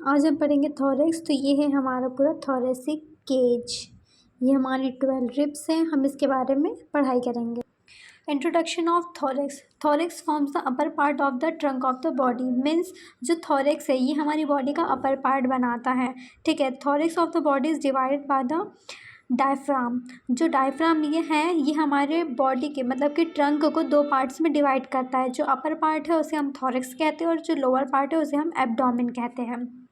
आज हम पढ़ेंगे थॉरैक्स। तो ये है हमारा पूरा थॉरेसिक केज। ये हमारी 12 रिब्स हैं। हम इसके बारे में पढ़ाई करेंगे। Introduction of thorax. Thorax forms the upper part of the trunk of the body. Means जो थॉरैक्स है ये हमारी बॉडी का अपर पार्ट बनाता है। ठीक है। Thorax of the body is divided by the diaphragm. जो डायफ्राम ये है ये हमारे बॉडी के मतलब कि ट्रंक को दो पार्ट्स में डिवाइड करता है। जो अपर पार्ट है उसे हम थॉरैक्स कहते हैं और जो लोअर पार्ट है उसे हम एब्डोमेन कहते हैं।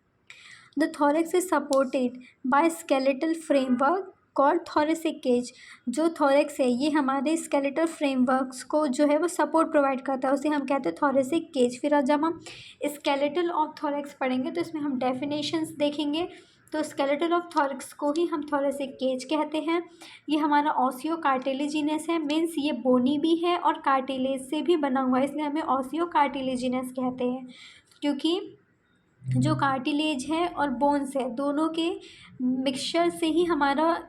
The thorax is supported by skeletal framework called thoracic cage। जो thorax है ये हमारे skeletal frameworks को जो है वो support provide करता है, उसे हम कहते हैं thoracic cage। फिर आज जब हम skeletal of thorax पढ़ेंगे तो इसमें हम definitions देखेंगे। तो skeletal of thorax को ही हम thoracic cage कहते हैं। ये हमारा ऑसियो कार्टिलेजिनस है। मीन्स ये बोनी भी है और कार्टिलेज से भी बना हुआ है, इसलिए हमें ऑसियो कार्टिलेजिनस कहते हैं। क्योंकि जो कार्टिलेज है और बोन्स है दोनों के मिक्सचर से ही हमारा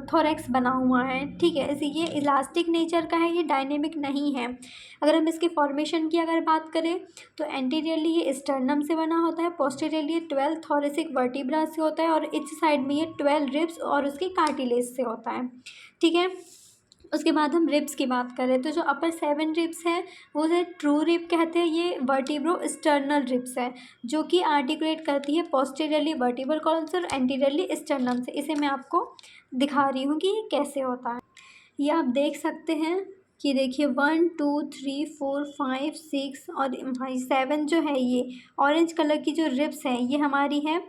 थोरैक्स बना हुआ है। ठीक है। ऐसे ये इलास्टिक नेचर का है, ये डायनेमिक नहीं है। अगर हम इसके फॉर्मेशन की अगर बात करें तो एंटीरियरली ये स्टर्नम से बना होता है, पोस्टीरियरली ये 12 थोरेसिक वर्टिब्रा से होता है और इस साइड में ये 12 रिब्स और उसके कार्टिलेज से होता है। ठीक है। उसके बाद हम रिब्स की बात करें तो जो अपर 7 रिब्स हैं वो उसे ट्रू रिब कहते हैं। ये वर्टिब्रो स्टर्नल रिब्स है जो कि आर्टिकुलेट करती है पोस्टीरियरली वर्टिब्रल कॉलम से और एंटीरियरली स्टर्नम से। इसे मैं आपको दिखा रही हूँ कि ये कैसे होता है। ये आप देख सकते हैं कि देखिए 1 2 3 4 5 6 और 7 जो है ये ऑरेंज कलर की जो रिब्स है ये हमारी है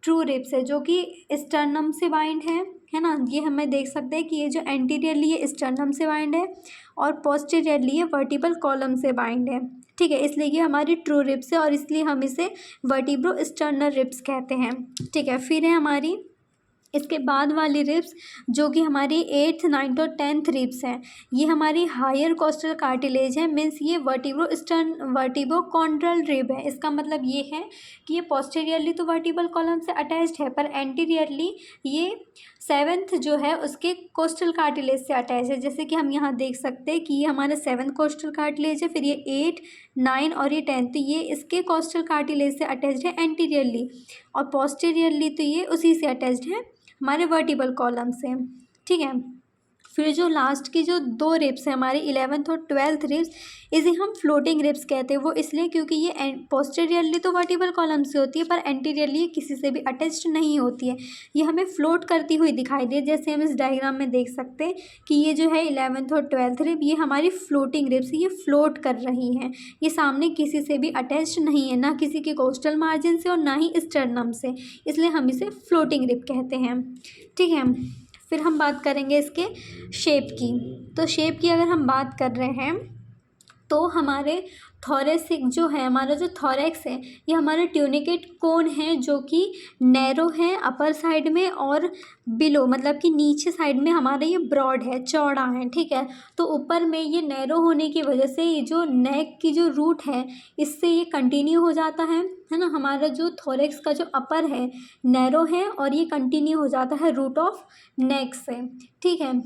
ट्रू रिब्स है जो कि स्टर्नम से बाइंड है ना। ये हमें देख सकते हैं कि ये जो एंटीरियरली ये स्टर्नम से बाइंड है और पोस्टीरियरली ये वर्टिब्रल कॉलम से बाइंड है। ठीक है। इसलिए ये हमारी ट्रू रिब्स है और इसलिए हम इसे वर्टिब्रो स्टर्नल रिब्स कहते हैं। ठीक है। फिर है हमारी इसके बाद वाली रिब्स जो कि हमारी 8th 9th और 10th रिब्स हैं। ये हमारी हायर कोस्टल कार्टिलेज है। मीन्स ये वर्टिब्रो कॉन्ड्रल रिब है। इसका मतलब ये है कि ये पोस्टीरियरली तो वर्टिब्रल कॉलम से अटैच्ड है पर एंटीरियरली ये 7th जो है उसके कोस्टल कार्टिलेज से अटैच है। जैसे कि हम यहाँ देख सकते हैं कि ये हमारा 7th कोस्टल कार्टिलेज है, फिर ये 8 9 और ये 10 तो ये इसके कोस्टल कार्टिलेज से अटैच्ड है एंटीरियरली और पोस्टीरियरली तो ये उसी से अटैच्ड है हमारे वर्टिब्रल कॉलम से। ठीक है। फिर जो लास्ट की जो 2 रिब्स हैं हमारी 11th और 12th रिब्स इसे हम फ्लोटिंग रिब्स कहते हैं। वो इसलिए क्योंकि ये पोस्टीरियरली तो वर्टिब्रल कॉलम से होती है पर एंटीरियरली किसी से भी अटैच्ड नहीं होती है। ये हमें फ्लोट करती हुई दिखाई दे, जैसे हम इस डायग्राम में देख सकते हैं कि ये जो है 11th और 12th रिब ये हमारी फ्लोटिंग रिब्स ये फ्लोट कर रही हैं। ये सामने किसी से भी अटैच्ड नहीं है, ना किसी के कोस्टल मार्जिन से और ना ही स्टर्नम से, इसलिए हम इसे फ्लोटिंग रिब कहते हैं। ठीक है। फिर हम बात करेंगे इसके शेप की। तो शेप की अगर हम बात कर रहे हैं तो हमारे थोरेसिक जो है हमारा जो थोरैक्स है ये हमारे ट्यूनिकेट कोन है जो कि नैरो है अपर साइड में और बिलो मतलब कि नीचे साइड में हमारा ये ब्रॉड है, चौड़ा है। ठीक है। तो ऊपर में ये नैरो होने की वजह से ये जो नेक की जो रूट है इससे ये कंटिन्यू हो जाता है ना। हमारा जो थोरैक्स का जो अपर है नैरो है और ये कंटिन्यू हो जाता है रूट ऑफ नेक से। ठीक है।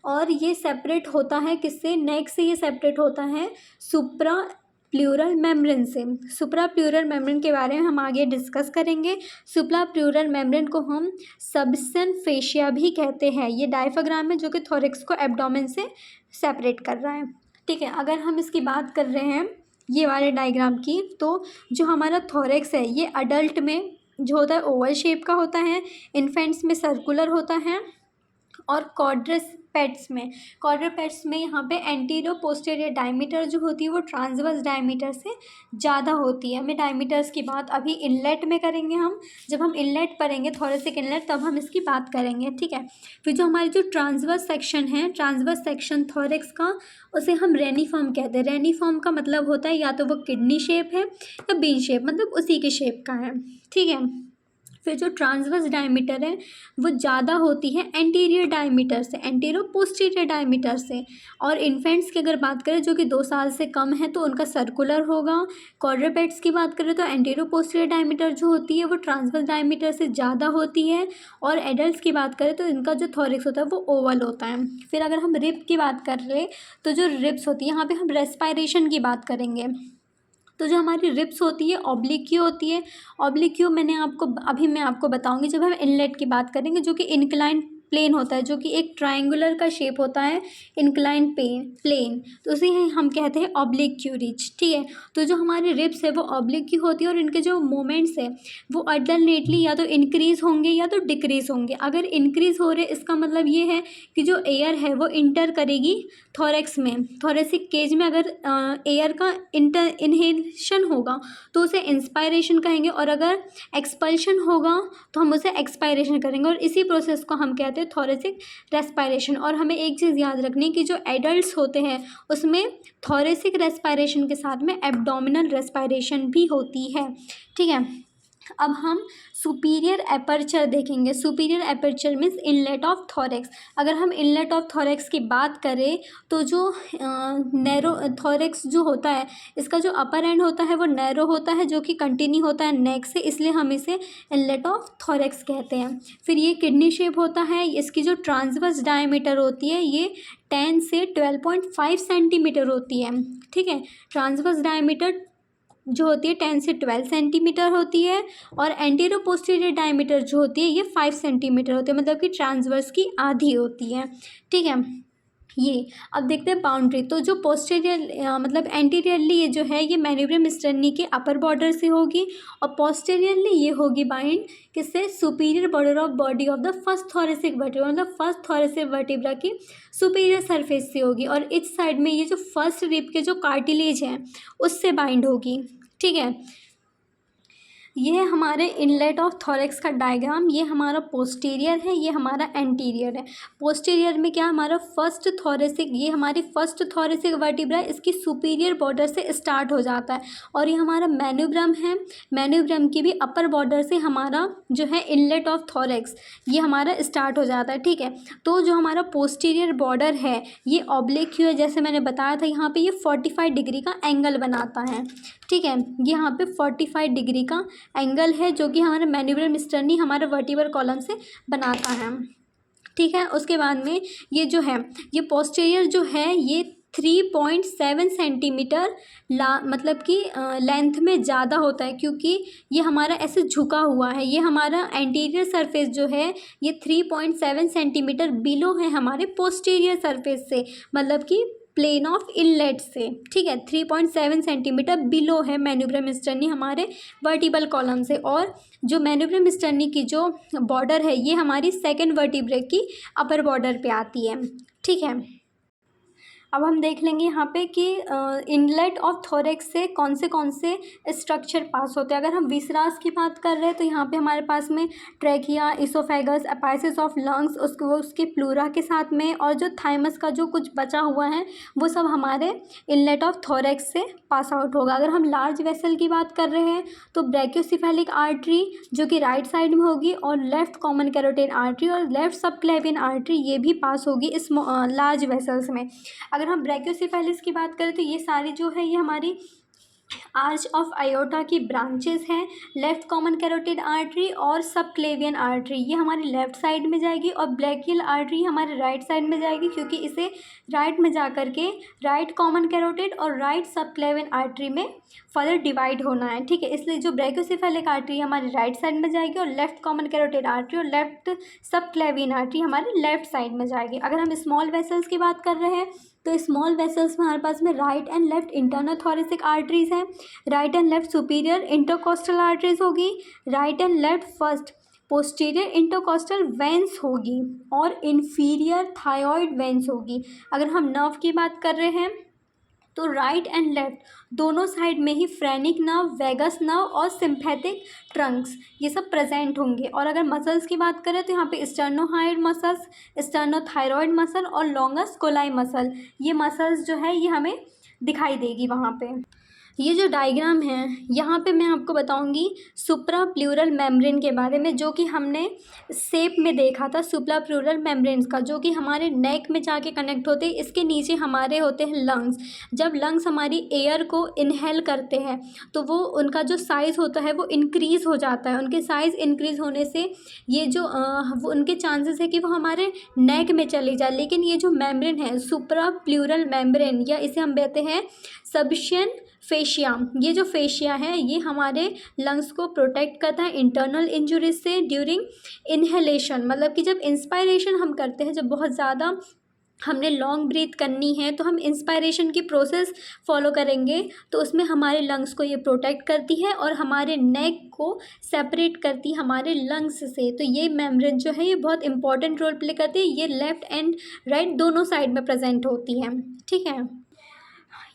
और ये सेपरेट होता है किससे? नेक से ये सेपरेट होता है सुप्रा प्लूरल मेम्ब्रेन से। सुप्रा प्लूरल मेम्ब्रेन के बारे में हम आगे डिस्कस करेंगे। सुप्रा प्लूरल मेम्ब्रेन को हम सबसन फेशिया भी कहते हैं। ये डायफ्राम है जो कि थोरैक्स को एब्डोमेन से सेपरेट कर रहा है। ठीक है। अगर हम इसकी बात कर रहे हैं ये वाले डायग्राम की तो जो हमारा थोरैक्स है ये अडल्ट में जो होता है ओवल शेप का होता है, इन्फेंट्स में सर्कुलर होता है और क्वाड्रपेट्स में यहाँ पे एंटीरियर पोस्टीरियर डायमीटर जो होती है वो ट्रांसवर्स डायमीटर से ज़्यादा होती है। हमें डायमीटर्स की बात अभी इनलेट में करेंगे। हम जब हम इनलेट पढ़ेंगे थोरेसिक इनलेट तब हम इसकी बात करेंगे। ठीक है। फिर जो हमारी जो ट्रांसवर्स सेक्शन है ट्रांसवर्स सेक्शन थोरैक्स का उसे हम रेनिफॉर्म कहते हैं। रेनिफॉर्म का मतलब होता है या तो वो किडनी शेप है या बीन शेप मतलब उसी के शेप का है। ठीक है। फिर जो ट्रांसवर्स डायमीटर है वो ज़्यादा होती है एंटीरियर डायमीटर से, एंटीरियर पोस्टीरियर डायमीटर से। और इन्फेंट्स की अगर बात करें जो कि 2 साल से कम है तो उनका सर्कुलर होगा। क्वाड्रपेट्स की बात करें तो एंटीरियर पोस्टीरियर डायमीटर जो होती है वो ट्रांसवर्स डायमीटर से ज़्यादा होती है। और एडल्ट्स की बात करें तो इनका जो थोरैक्स होता है वो ओवल होता है। फिर अगर हम रिब की बात कर रहे तो जो रिब्स होती है यहाँ पर हम रेस्पायरेशन की बात करेंगे। तो जो हमारी रिब्स होती है ऑब्लिक्यू होती है। ऑब्लिक्यू मैं आपको बताऊंगी जब हम इनलेट की बात करेंगे, जो कि इंक्लाइन प्लेन होता है, जो कि एक ट्रायंगुलर का शेप होता है, इंक्लाइन प्लेन, तो उसे हम कहते हैं ऑब्लिक्यू रिज। ठीक है, तो जो हमारी रिब्स है वो ऑब्लिक्यू होती है और इनके जो मोमेंट्स है वो अल्टरनेटली या तो इंक्रीज़ होंगे या तो डिक्रीज़ होंगे। अगर इंक्रीज़ हो रहे इसका मतलब ये है कि जो एयर है वो इंटर करेगी थोरैक्स में, थोरेसिक केज में। अगर एयर का इनहेलेशन होगा तो उसे इंस्पायरेशन कहेंगे, और अगर एक्सपल्शन होगा तो हम उसे एक्सपायरेशन करेंगे, और इसी प्रोसेस को हम कहते हैं थोरेसिक रेस्पायरेशन। और हमें एक चीज़ याद रखनी है कि जो एडल्ट्स होते हैं उसमें थोरेसिक रेस्पायरेशन के साथ में एब्डोमिनल रेस्पायरेशन भी होती है। ठीक है, अब हम सुपीरियर एपर्चर देखेंगे। Superior aperture means inlet of thorax. अगर हम इनलेट ऑफ थोरैक्स की बात करें तो जो नैरो थोरैक्स जो होता है, इसका जो अपर एंड होता है वो नैरो होता है, जो कि कंटिन्यू होता है नेक से, इसलिए हम इसे इनलेट ऑफ थोरैक्स कहते हैं। फिर ये किडनी शेप होता है। इसकी जो ट्रांसवर्स डायमीटर होती है ये 10 से 12.5 सेंटीमीटर होती है। ठीक है, ट्रांसवर्स डायमीटर जो होती है 10 से 12 सेंटीमीटर होती है, और एंटीरो पोस्टीरियर डायमीटर जो होती है ये 5 सेंटीमीटर होती है, मतलब कि ट्रांसवर्स की आधी होती है। ठीक है, ये अब देखते हैं बाउंड्री। तो जो पोस्टीरियर मतलब एंटीरियरली ये जो है ये मैन्यूब्रम स्टर्नी के अपर बॉर्डर से होगी, और पोस्टीरियरली ये होगी बाइंड किससे, superior border of body of the first thoracic vertebra, मतलब फर्स्ट थोरेसिक वर्टिब्रा की सुपीरियर सरफेस से होगी, और इस साइड में ये जो फर्स्ट रिब के जो कार्टिलेज हैं उससे बाइंड होगी। ठीक है, ये है हमारे इनलेट ऑफ थोरैक्स का डायग्राम। ये हमारा पोस्टीरियर है, ये हमारा एंटीरियर है। पोस्टीरियर में क्या हमारा फर्स्ट थोरेसिक, ये हमारी फर्स्ट थोरेसिक वर्टिब्रा इसकी सुपीरियर बॉर्डर से स्टार्ट हो जाता है, और ये हमारा मैन्यूब्रम है। मैन्यूब्रम की भी अपर बॉर्डर से हमारा जो है इनलेट ऑफ थोरैक्स ये हमारा स्टार्ट हो जाता है। ठीक है, तो जो हमारा पोस्टीरियर बॉर्डर है ये ऑब्लिक्यू है, जैसे मैंने बताया था यहाँ पे ये 45 डिग्री का एंगल बनाता है। ठीक है, यहाँ पे 45 डिग्री का एंगल है जो कि हमारे मैन्यूब्रम स्टर्नी हमारे वर्टिब्रल कॉलम से बनाता है। ठीक है, उसके बाद में ये जो है ये पोस्टीरियर जो है ये 3.7 सेंटीमीटर मतलब कि लेंथ में ज़्यादा होता है, क्योंकि ये हमारा ऐसे झुका हुआ है। ये हमारा एंटीरियर सरफेस जो है ये 3.7 सेंटीमीटर बिलो है हमारे पोस्टीरियर सरफेस से, मतलब कि प्लेन ऑफ इनलेट से। ठीक है, 3.7 सेंटीमीटर बिलो है मैन्यूब्रम स्टर्नी हमारे वर्टिब्रल कॉलम से, और जो मैन्यूब्रम स्टर्नी की जो बॉर्डर है ये हमारी सेकेंड वर्टिब्रे की अपर बॉर्डर पे आती है। ठीक है, अब हम देख लेंगे यहाँ पे कि इनलेट ऑफ थोरैक्स से कौन से स्ट्रक्चर पास होते हैं। अगर हम विसरास की बात कर रहे हैं तो यहाँ पे हमारे पास में ट्रैकिया, इसोफेगस, एपाइसिस ऑफ लंग्स, उसके प्लूरा के साथ में, और जो थाइमस का जो कुछ बचा हुआ है वो सब हमारे इनलेट ऑफ थोरैक्स से पास आउट होगा। अगर हम लार्ज वेसल की बात कर रहे हैं तो ब्रैकियोसेफेलिक आर्टरी जो कि राइट साइड में होगी, और लेफ्ट कॉमन कैरोटिड आर्टरी और लेफ्ट सबक्लेवियन आर्टरी ये भी पास होगी इस लार्ज वेसल्स में। अगर हम ब्रैकियोसेफेलिस की बात करें तो ये सारी जो है ये हमारी आर्च ऑफ आयोटा की ब्रांचेस हैं। लेफ्ट कॉमन कैरोटिड आर्टरी और सबक्लेवियन आर्टरी ये हमारी लेफ्ट साइड में जाएगी, और ब्रैकियल आर्टरी हमारे राइट साइड में जाएगी, क्योंकि इसे राइट में जा कर के राइट कॉमन कैरोटिड और राइट सबक्लेवियन आर्टरी में फर्दर डिवाइड होना है। ठीक है, इसलिए जो ब्रैकियोसेफेलिक आर्टरी हमारी राइट साइड में जाएगी, और लेफ्ट कॉमन कैरोटिड आर्टरी और लेफ्ट सबक्लेवियन आर्टरी हमारी लेफ्ट साइड में जाएगी। अगर हम स्मॉल वेसल्स की बात कर रहे हैं तो स्मॉल वेसल्स में हमारे पास में right and left internal thoracic arteries हैं, right and left superior intercostal arteries होगी, right and left first posterior intercostal veins होगी, और इन्फीरियर थायरॉइड वेंस होगी। अगर हम नर्व की बात कर रहे हैं तो राइट एंड लेफ्ट दोनों साइड में ही फ्रेनिक नर्व, वेगस नर्व और सिम्पैथिक ट्रंक्स ये सब प्रेजेंट होंगे। और अगर मसल्स की बात करें तो यहाँ पे स्टर्नोहाइड मसल्स, स्टर्नोथायरॉइड मसल और लॉन्गस कोलाई मसल ये मसल्स जो है ये हमें दिखाई देगी वहाँ पे। ये जो डायग्राम है यहाँ पे मैं आपको बताऊंगी सुप्रा प्लूरल मेम्ब्रेन के बारे में, जो कि हमने शेप में देखा था सुप्रा प्लूरल मेम्ब्रेन्स का, जो कि हमारे नेक में जाके कनेक्ट होते हैं। इसके नीचे हमारे होते हैं लंग्स। जब लंग्स हमारी एयर को इनहेल करते हैं तो वो उनका जो साइज़ होता है वो इंक्रीज़ हो जाता है। उनके साइज़ इंक्रीज़ होने से ये जो वो उनके चांसेस है कि वो हमारे नेक में चली जाए। लेकिन ये जो मेम्ब्रेन है सुप्रा प्लूरल मेम्ब्रेन, या इसे हम कहते हैं सबशियन फेशिया, ये जो फेशिया है ये हमारे लंग्स को प्रोटेक्ट करता है इंटरनल इंजरीज से ड्यूरिंग इनहेलेशन, मतलब कि जब इंस्पायरेशन हम करते हैं, जब बहुत ज़्यादा हमने लॉन्ग ब्रीथ करनी है तो हम इंस्पायरेशन की प्रोसेस फॉलो करेंगे, तो उसमें हमारे लंग्स को ये प्रोटेक्ट करती है और हमारे नेक को सेपरेट करती है हमारे लंग्स से। तो ये मेम्ब्रेन जो है ये बहुत इंपॉर्टेंट रोल प्ले करती है, ये लेफ़्ट एंड राइट दोनों साइड में प्रेजेंट होती है। ठीक है,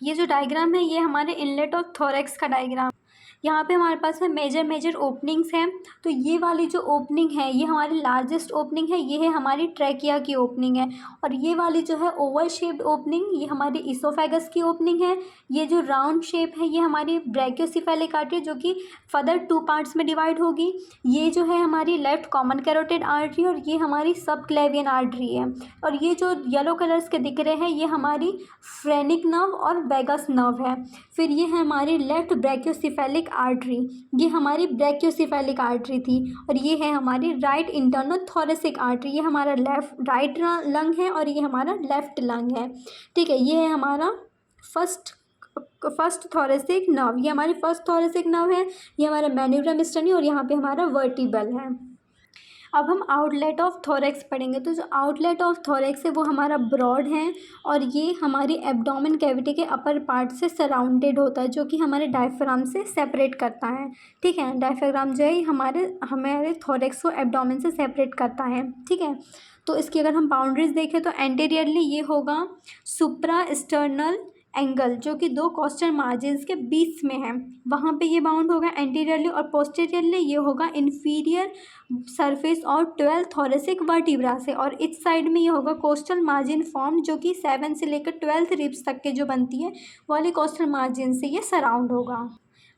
ये जो डायग्राम है ये हमारे इनलेट ऑफ थोरैक्स का डायग्राम। यहाँ पे हमारे पास है मेजर ओपनिंग्स हैं। तो ये वाली जो ओपनिंग है ये हमारी लार्जेस्ट ओपनिंग है, ये है हमारी ट्रैकिया की ओपनिंग है। और ये वाली जो है ओवल शेप्ड ओपनिंग ये हमारी इसोफेगस की ओपनिंग है। ये जो राउंड शेप है ये हमारी ब्रैकियोसेफेलिक आर्टरी जो कि फर्दर 2 पार्ट्स में डिवाइड होगी। ये जो है हमारी लेफ्ट कॉमन कैरोटिड आर्टरी और ये हमारी सब क्लेवियन आर्टरी है। और ये जो येलो कलर्स के दिख रहे हैं ये हमारी फ्रेनिक नर्व और वेगस नर्व है। फिर ये है हमारी लेफ्ट ब्रैकियोसेफेलिक आर्टरी, ये हमारी ब्रैकियोसेफेलिक आर्टरी थी। और ये है हमारी राइट इंटरनल थोरेसिक आर्टरी, ये हमारा राइट लंग है और ये हमारा लेफ्ट लंग है। ठीक है, ये है हमारा फर्स्ट थोरेसिक नर्व, ये हमारी फर्स्ट थोरेसिक नर्व है, ये हमारा मैन्यूब्रम स्टर्नी और यहाँ पे हमारा वर्टिबल है। अब हम आउटलेट ऑफ थोरैक्स पढ़ेंगे। तो जो आउटलेट ऑफ थोरैक्स है वो हमारा ब्रॉड है और ये हमारी एब्डोमेन कैविटी के अपर पार्ट से सराउंडेड होता है जो कि हमारे डायफ्राम से सेपरेट करता है। ठीक है, डायफ्राम जो है हमारे थोरैक्स को एब्डोमेन से सेपरेट करता है। ठीक है, तो इसकी अगर हम बाउंड्रीज देखें तो एंटीरियरली ये होगा सुप्रा स्टर्नल एंगल जो कि 2 कॉस्टल मार्जिन्स के बीच में है, वहाँ पे ये बाउंड होगा एंटीरियरली। और पोस्टीरियरली ये होगा इन्फीरियर सरफेस और 12 थोरेसिक वर्टिब्रा से। और इस साइड में ये होगा कोस्टल मार्जिन फॉर्म जो कि 7 से लेकर 12th रिब्स तक के जो बनती है वाली कोस्टल मार्जिन से ये सराउंड होगा।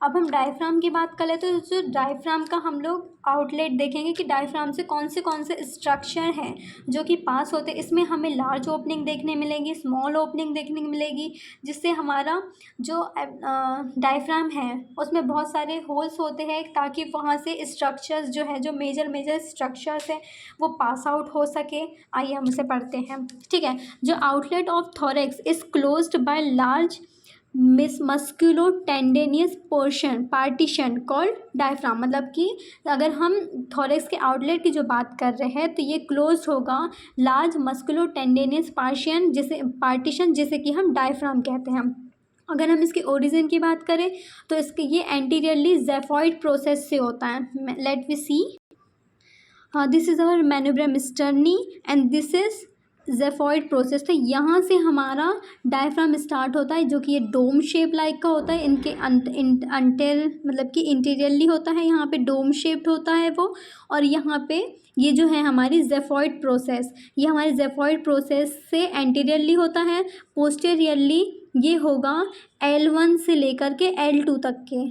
अब हम डायफ्राम की बात कर ले तो जो डायफ्राम का हम लोग आउटलेट देखेंगे कि डायफ्राम से कौन से स्ट्रक्चर हैं जो कि पास होते हैं। इसमें हमें लार्ज ओपनिंग देखने मिलेगी, स्मॉल ओपनिंग देखने को मिलेगी, जिससे हमारा जो डायफ्राम है उसमें बहुत सारे होल्स होते हैं ताकि वहाँ से स्ट्रक्चर्स जो है जो मेजर स्ट्रक्चर्स है वो पास आउट हो सके। आइए हम इसे पढ़ते हैं। ठीक है, जो outlet of thorax is closed by large मस्कुलो tendinosus partition called diaphragm, मतलब कि अगर हम थोरैक्स के आउटलेट की जो बात कर रहे हैं तो ये क्लोज होगा लार्ज मस्कुलो टेंडेनियस पार्टीशन जिसे कि हम डायफ्राम कहते हैं। अगर हम इसके ओरिजिन की बात करें तो इसके ये एंटीरियरली ज़ेफॉइड प्रोसेस से होता है। Let we see, this is our manubrium sterni and this is xiphoid process. तो यहाँ से हमारा डायफ्राम स्टार्ट होता है जो कि ये डोम शेप लाइक का होता है, इनके मतलब कि इंटीरियरली होता है, यहाँ पे डोम शेप्ड होता है वो। और यहाँ पे ये जो है हमारी ज़ेफॉइड प्रोसेस, ये हमारी ज़ेफॉइड प्रोसेस से एंटीरियरली होता है। पोस्टीरियरली ये होगा L1 से लेकर के L2 तक के,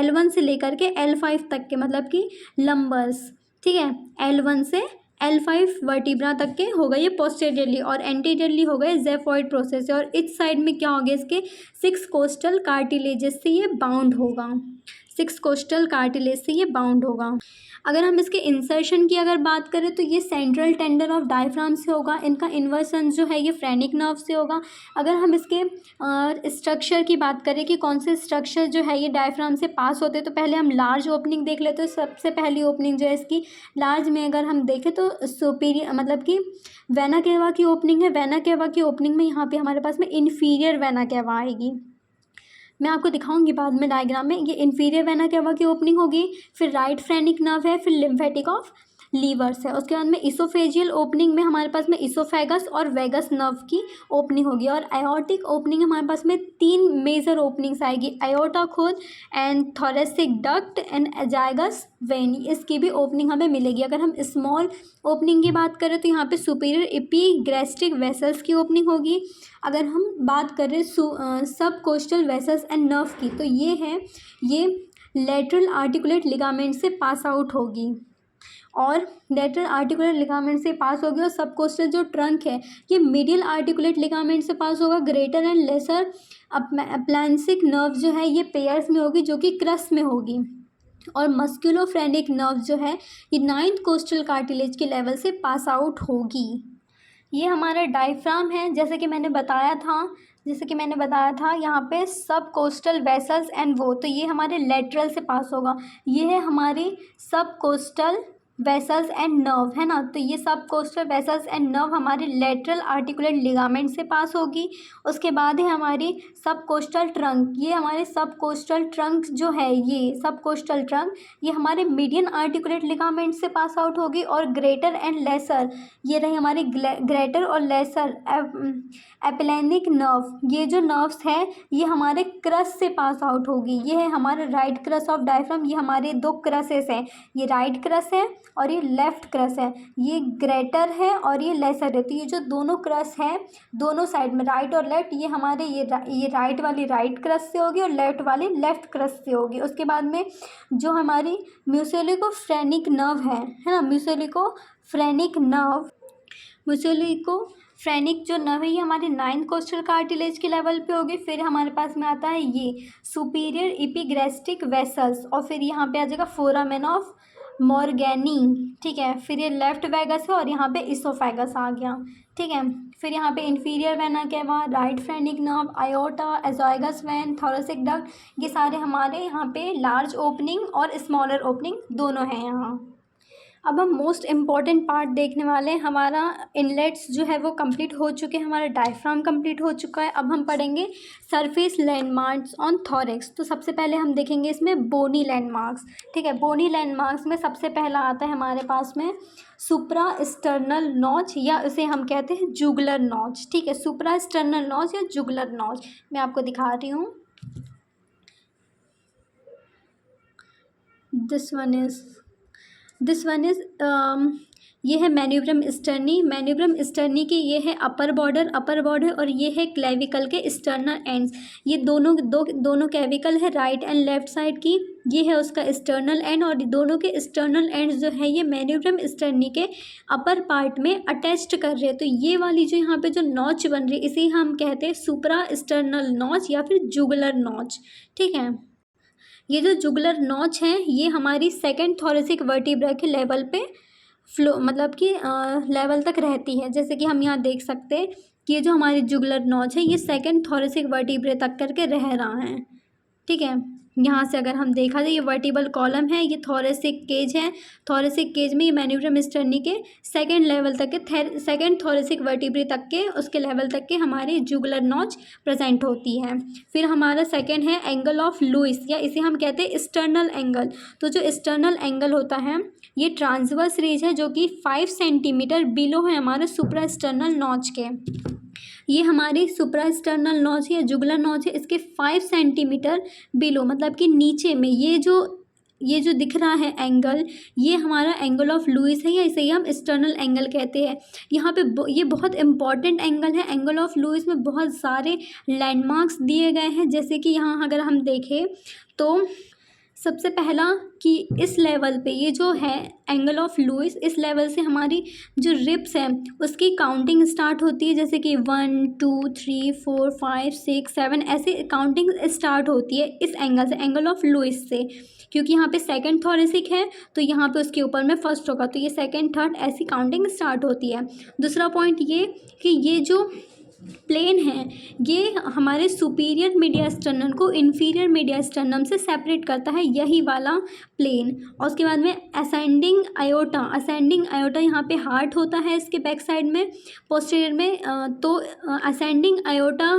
L1 से लेकर के L5 तक के, मतलब कि लंबर्स। ठीक है, L1 से L5 वर्टिब्रा तक के होगा ये पोस्टीरियरली, और एंटीरियरली होगा ये ज़ेफॉइड प्रोसेस। और इस साइड में क्या होगा, इसके 6 कोस्टल कार्टिलेजेस से ये बाउंड होगा, 6 कोस्टल कार्टिलेज से ये बाउंड होगा। अगर हम इसके इंसर्शन की अगर बात करें तो ये सेंट्रल टेंडन ऑफ डायफ्राम से होगा, इनका इन्वर्सन जो है ये फ्रेनिक नर्व से होगा। अगर हम इसके स्ट्रक्चर की बात करें कि कौन से स्ट्रक्चर जो है ये डायफ्राम से पास होते हैं, तो पहले हम लार्ज ओपनिंग देख लेते हैं। सबसे पहली ओपनिंग जो है इसकी लार्ज में अगर हम देखें तो सुपीरियर, मतलब कि वेना केवा की ओपनिंग है। वेना केवा की ओपनिंग में यहाँ पे हमारे पास में इन्फीरियर वेना केवा आएगी, मैं आपको दिखाऊंगी बाद में डायग्राम में। ये इन्फीरियर वेना केवा की ओपनिंग होगी, फिर राइट फ्रेनिक नर्व है, फिर लिम्फेटिक ऑफ लीवर्स है। उसके बाद में इसोफेजियल ओपनिंग में हमारे पास में इसोफेगस और वेगस नर्व की ओपनिंग होगी। और आयोटिक ओपनिंग हमारे पास में 3 मेजर ओपनिंग्स आएगी, आयोटा खुद and thoracic duct and azygos when, इसकी भी ओपनिंग हमें मिलेगी। अगर हम स्मॉल ओपनिंग की बात करें तो यहाँ पे सुपीरियर एपिग्रेस्टिक वेसल्स की ओपनिंग होगी। अगर हम बात करें सब कोस्टल वेसल्स एंड नर्व की तो ये लेटरल आर्टिकुलेट लिगामेंट से पास आउट होगी, और लेटरल आर्टिकुलर लिगामेंट से पास होगी। और सब कोस्टल जो ट्रंक है ये मीडियल आर्टिकुलेट लिगामेंट से पास होगा। ग्रेटर एंड लेसर अप्लांसिक नर्व जो है ये पेयर्स में होगी जो कि क्रस में होगी। और मस्कुलोफ्रेनिक नर्व जो है ये 9th कोस्टल कार्टिलेज के लेवल से पास आउट होगी। ये हमारा डायफ्राम है, जैसे कि मैंने बताया था जैसे कि मैंने बताया था यहाँ पे सब कोस्टल वेसल्स एंड वो, तो ये हमारे लेटरल से पास होगा। ये है हमारी सब कोस्टल वेसल्स एंड नर्व, है ना। तो ये सब कोस्टल वेसल्स एंड नर्व हमारे लेटरल आर्टिकुलेट लिगामेंट से पास होगी। उसके बाद है हमारी सब कोस्टल ट्रंक। ये हमारे सब कोस्टल ट्रंक जो है, ये सब कोस्टल ट्रंक ये हमारे मीडियन आर्टिकुलेट लिगामेंट से पास आउट होगी। और ग्रेटर एंड लेसर, ये रही हमारी ग्रेटर और लेसर एपिलेनिक नर्व, ये जो नर्व्स हैं ये हमारे क्रस से पास आउट होगी। ये है हमारे राइट क्रस ऑफ डायफ्राम। ये हमारे दो क्रसेस हैं, ये राइट क्रस है और ये लेफ्ट क्रस है। ये ग्रेटर है और ये लेसर है। तो ये जो दोनों क्रस हैं दोनों साइड में, राइट और लेफ्ट, ये हमारे ये राइट वाली राइट क्रस से होगी और लेफ्ट वाली लेफ्ट क्रस से होगी। उसके बाद में जो हमारी म्यूसिलोफ्रेनिक नर्व है ना, म्यूसिलोफ्रेनिक जो नर्व है ये हमारे 9 कोस्टल कार्टिलेज के लेवल पे होगी। फिर हमारे पास में आता है ये सुपीरियर इपिग्रेस्टिक वेसल्स, और फिर यहाँ पे आ जाएगा फोरामेन ऑफ मॉर्गेनी, ठीक है। फिर ये लेफ्ट वैगस है और यहाँ पे इसोफेगस आ गया, ठीक है। फिर यहाँ पे inferior vena cava, right phrenic nerve, aorta, azygos vein, thoracic duct, ये सारे हमारे यहाँ पे लार्ज ओपनिंग और स्मॉलर ओपनिंग दोनों हैं यहाँ। अब हम मोस्ट इम्पॉर्टेंट पार्ट देखने वाले हैं। हमारा इनलेट्स जो है वो कंप्लीट हो चुके हैं, हमारा डायफ्राम कंप्लीट हो चुका है। अब हम पढ़ेंगे सरफेस लैंडमार्क्स ऑन थॉरेक्स। तो सबसे पहले हम देखेंगे इसमें बोनी लैंडमार्क्स, ठीक है। बोनी लैंडमार्क्स में सबसे पहला आता है हमारे पास में सुप्रा स्टर्नल नॉच, या उसे हम कहते हैं जुगलर नॉच, ठीक है। सुप्रा स्टर्नल नॉच या जुगलर नॉच मैं आपको दिखा रही हूँ। दिस वन इज़ ये है मैन्यूब्रम स्टर्नी की ये है अपर बॉर्डर और ये है क्लेविकल के स्टर्नल एंड्स। ये दोनों क्लेविकल है राइट एंड लेफ्ट साइड की, ये है उसका स्टर्नल एंड, और दोनों के स्टर्नल एंड्स जो है ये मैन्यूब्रम स्टर्नी के अपर पार्ट में अटैच्ड कर रहे हैं। तो ये वाली जो यहाँ पे जो नॉच बन रही है इसे हम कहते हैं सुप्रा स्टर्नल नॉच या फिर जुगलर नॉच, ठीक है। ये जो जुगलर नॉच है ये हमारी सेकेंड थोरेसिक वर्टिब्रा के लेवल पे फ्लो मतलब कि लेवल तक रहती है। जैसे कि हम यहाँ देख सकते हैं कि ये जो हमारी जुगलर नॉच है ये सेकेंड थोरेसिक वर्टिब्रे तक करके रह रहा है, ठीक है। यहाँ से अगर हम देखा जाए ये वर्टिबल कॉलम है, ये थोरेसिक केज है। थोरेसिक केज में ये मैन्यूब्रम स्टर्नी के सेकेंड लेवल तक के सेकेंड थोरेसिक वर्टिब्रे तक के उसके लेवल तक के हमारी जुगलर नॉच प्रेजेंट होती है। फिर हमारा सेकेंड है एंगल ऑफ लुइस, या इसे हम कहते हैं स्टर्नल एंगल। तो जो स्टर्नल एंगल होता है ये ट्रांसवर्स रेज है जो कि 5 सेंटीमीटर बिलो है हमारे सुप्रा स्टर्नल नॉच के। ये हमारी सुप्रा स्टर्नल नॉच या जुगलर नॉच है, इसके 5 सेंटीमीटर बिलो मतलब कि नीचे में ये जो दिख रहा है एंगल, ये हमारा एंगल ऑफ लुइस है, या इसे ही हम स्टर्नल एंगल कहते हैं। यहाँ पे ये बहुत इंपॉर्टेंट एंगल है। एंगल ऑफ लुइस में बहुत सारे लैंडमार्क्स दिए गए हैं। जैसे कि यहाँ अगर हम देखें तो सबसे पहला कि इस लेवल पे ये जो है एंगल ऑफ लुइस, इस लेवल से हमारी जो रिब्स है उसकी काउंटिंग स्टार्ट होती है। जैसे कि 1 2 3 4 5 6 7 ऐसे काउंटिंग स्टार्ट होती है इस एंगल से, एंगल ऑफ लुइस से। क्योंकि यहाँ पे सेकंड थोरेसिक है तो यहाँ पे उसके ऊपर में फर्स्ट होगा, तो ये सेकंड थर्ड ऐसी काउंटिंग स्टार्ट होती है। दूसरा पॉइंट ये कि ये जो प्लेन है ये हमारे सुपीरियर मीडियास्टर्नम को इन्फीरियर मीडियास्टर्नम से सेपरेट करता है, यही वाला प्लेन। और उसके बाद में असेंडिंग आयोटा यहाँ पे हार्ट होता है इसके बैक साइड में पोस्टीरियर में। तो असेंडिंग आयोटा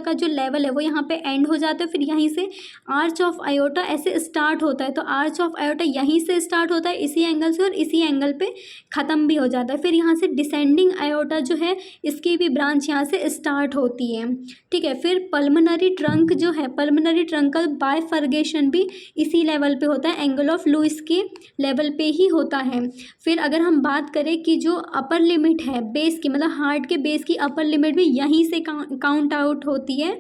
का जो लेवल है वो यहाँ पे एंड हो जाता है। फिर यहीं से आर्च ऑफ आयोटा ऐसे स्टार्ट होता है। तो आर्च ऑफ आयोटा यहीं से स्टार्ट होता है इसी एंगल से, और इसी एंगल पे ख़त्म भी हो जाता है। फिर यहाँ से डिसेंडिंग आयोटा जो है इसकी भी ब्रांच यहाँ से स्टार्ट होती है, ठीक है। फिर पल्मोनरी ट्रंक जो है, पल्मोनरी ट्रंकल बायफर्गेशन भी इसी लेवल पे होता है, एंगल ऑफ लुइस के लेवल पे ही होता है। फिर अगर हम बात करें कि जो अपर लिमिट है बेस की, मतलब हार्ट के बेस की अपर लिमिट भी यहीं से काउंट आउट होती है,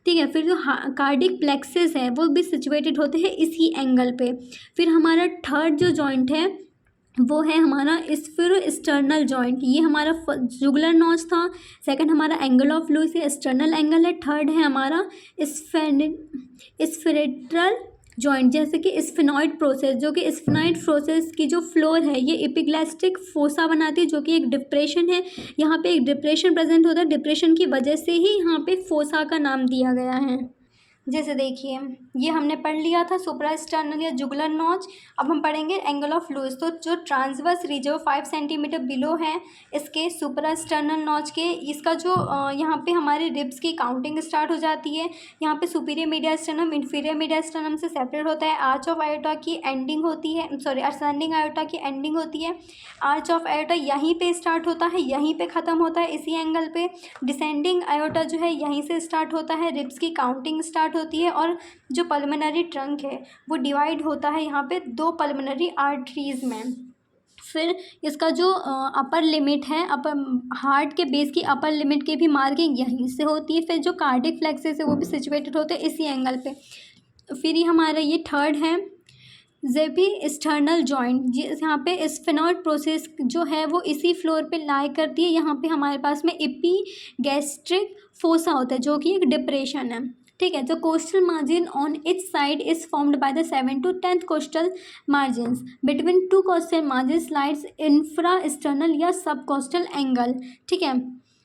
ठीक है। फिर जो कार्डिक प्लेक्सेस है वो भी सिचुएटेड होते हैं इसी एंगल पे। फिर हमारा थर्ड जो जॉइंट है वो है हमारा स्फेरोस्टर्नल जॉइंट। ये हमारा जुगलर नॉच था। सेकंड हमारा एंगल ऑफ लुइस है, स्टर्नल एंगल है। थर्ड है हमारा स्फेरेट्रल जॉइंट, जैसे कि स्फेनॉइड प्रोसेस, जो कि स्फेनॉइड प्रोसेस की जो फ्लोर है ये एपिग्लास्टिक फोसा बनाती है, जो कि एक डिप्रेशन है। यहाँ पे एक डिप्रेशन प्रेजेंट होता है, डिप्रेशन की वजह से ही यहाँ पे फोसा का नाम दिया गया है। जैसे देखिए ये हमने पढ़ लिया था सुप्रास्टर्नल या जुगुलर नॉच। अब हम पढ़ेंगे एंगल ऑफ लुईस। तो जो ट्रांसवर्स रीजन 5 सेंटीमीटर बिलो है इसके सुप्रास्टर्नल नॉच के, इसका जो यहाँ पे हमारे रिब्स की काउंटिंग स्टार्ट हो जाती है। यहाँ पे सुपीरियर मीडियास्टर्नम इंफीरियर मीडियास्टर्नम से सेपरेट होता है। आर्च ऑफ आयोटा की एंडिंग होती है, सॉरी असेंडिंग आयोटा की एंडिंग होती है। आर्च ऑफ आयोटा यहीं पे स्टार्ट होता है, यहीं पे ख़त्म होता है इसी एंगल पे। डिसेंडिंग आयोटा जो है यहीं से स्टार्ट होता है, रिब्स की काउंटिंग स्टार्ट होती है। और जो पल्मोनरी ट्रंक है वो डिवाइड होता है यहाँ पे 2 पल्मोनरी आर्टरीज में। फिर इसका जो अपर लिमिट है, अपर हार्ट के बेस की अपर लिमिट की भी मार्किंग यहीं से होती है। फिर जो कार्डिक फ्लेक्सेस है वो भी सिचुएटेड होते हैं इसी एंगल पे। फिर ये हमारा ये थर्ड है जेबी एक्सटर्नल जॉइंट, जिस यहाँ पे स्फेनॉइड प्रोसेस जो है वो इसी फ्लोर पे लाई करती है। यहाँ पे हमारे पास में एपीगैस्ट्रिक फोसा होता है जो कि एक डिप्रेशन है, ठीक है। जो coastal margin on etch side is formed by the 7 to 10 coastal margins between 2 coastal margin lies infra external या सब कोस्टल एंगल, ठीक है।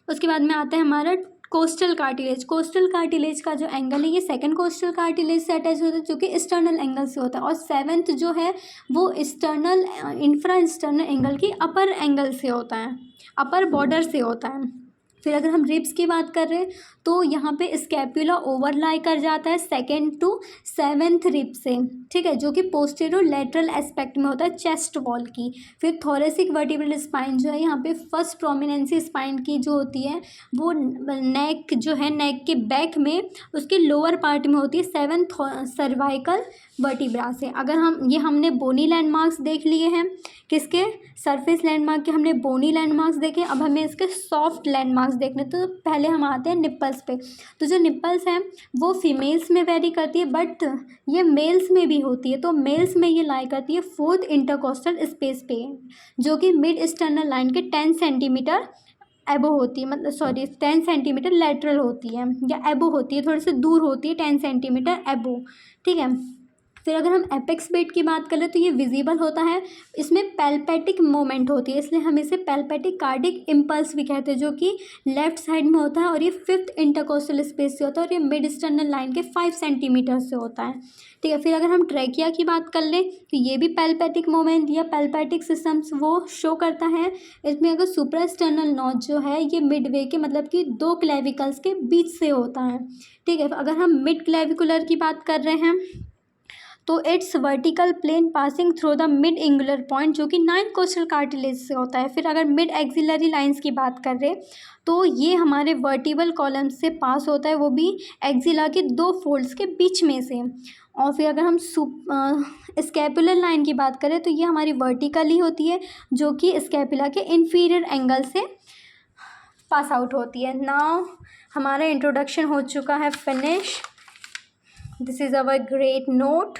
उसके बाद में आता है हमारा कोस्टल कार्टिलेज। कोस्टल कार्टिलेज का जो एंगल है ये सेकंड कोस्टल कार्टिलेज से अटैच होता है जो कि एक्सटर्नल एंगल से होता है। और सेवन्थ जो है वो एक्सटर्नल इंफ्रा एक्सटर्नल एंगल की अपर एंगल से होता है, अपर बॉर्डर से होता है। फिर अगर हम रिब्स की बात कर रहे हैं तो यहाँ पे स्कैपुला ओवरलाई कर जाता है 2nd to 7th रिब से, ठीक है, जो कि पोस्टीरियर लेटरल एस्पेक्ट में होता है चेस्ट वॉल की। फिर थोरेसिक वर्टिब्रल स्पाइन जो है यहाँ पे फर्स्ट प्रोमिनेंसी स्पाइन की जो होती है वो नेक जो है नेक के बैक में उसके लोअर पार्ट में होती है 7th सर्वाइकल वर्टिब्रा से। अगर हमने बोनी लैंडमार्क्स देख लिए हैं, किसके सरफेस लैंडमार्क के हमने बोनी लैंडमार्क्स देखे। अब हमें इसके सॉफ्ट लैंडमार्क्स देखने, तो पहले हम आते हैं निप्पल्स पे। तो जो निप्पल्स हैं वो फीमेल्स में वेरी करती है बट ये मेल्स में भी होती है। तो मेल्स में ये लाई करती है 4th इंटरकोस्टल स्पेस पे, जो कि मिड एक्सटर्नल लाइन के 10 सेंटीमीटर एबो होती है, मतलब सॉरी 10 सेंटीमीटर लेटरल होती है या एबो होती है, थोड़ी सी दूर होती है 10 सेंटीमीटर एबो, ठीक है। फिर अगर हम एपेक्स बेट की बात करें तो ये विजिबल होता है, इसमें पैल्पेटिक मूवमेंट होती है, इसलिए हम इसे पैल्पेटिक कार्डिक इम्पल्स भी कहते हैं, जो कि लेफ्ट साइड में होता है। और ये 5th इंटरकोस्टल स्पेस से होता है और ये मिड एक्सटर्नल लाइन के 5 सेंटीमीटर से होता है, ठीक है। फिर अगर हम ट्रैकिया की बात कर लें तो ये भी पैल्पेटिक मूवमेंट या पैल्पेटिक सिस्टम्स वो शो करता है। इसमें अगर सुप्रास्टर्नल नॉच जो है ये मिडवे के मतलब कि 2 क्लेविकल्स के बीच से होता है, ठीक है। अगर हम मिड क्लेविकुलर की बात कर रहे हैं तो it's vertical plane passing through the mid angular point, जो कि 9 कोस्टल कार्टिलेज से होता है। फिर अगर मिड एक्सिलरी लाइंस की बात कर रहे तो ये हमारे वर्टिबल कॉलम से पास होता है, वो भी एक्सिला के 2 फोल्ड्स के बीच में से। और फिर अगर हम स्कैपुलर लाइन की बात करें तो ये हमारी वर्टिकली होती है, जो कि स्कैपुला के इन्फीरियर एंगल से पास आउट होती है। नाउ हमारा इंट्रोडक्शन हो चुका है finish. This is our great note.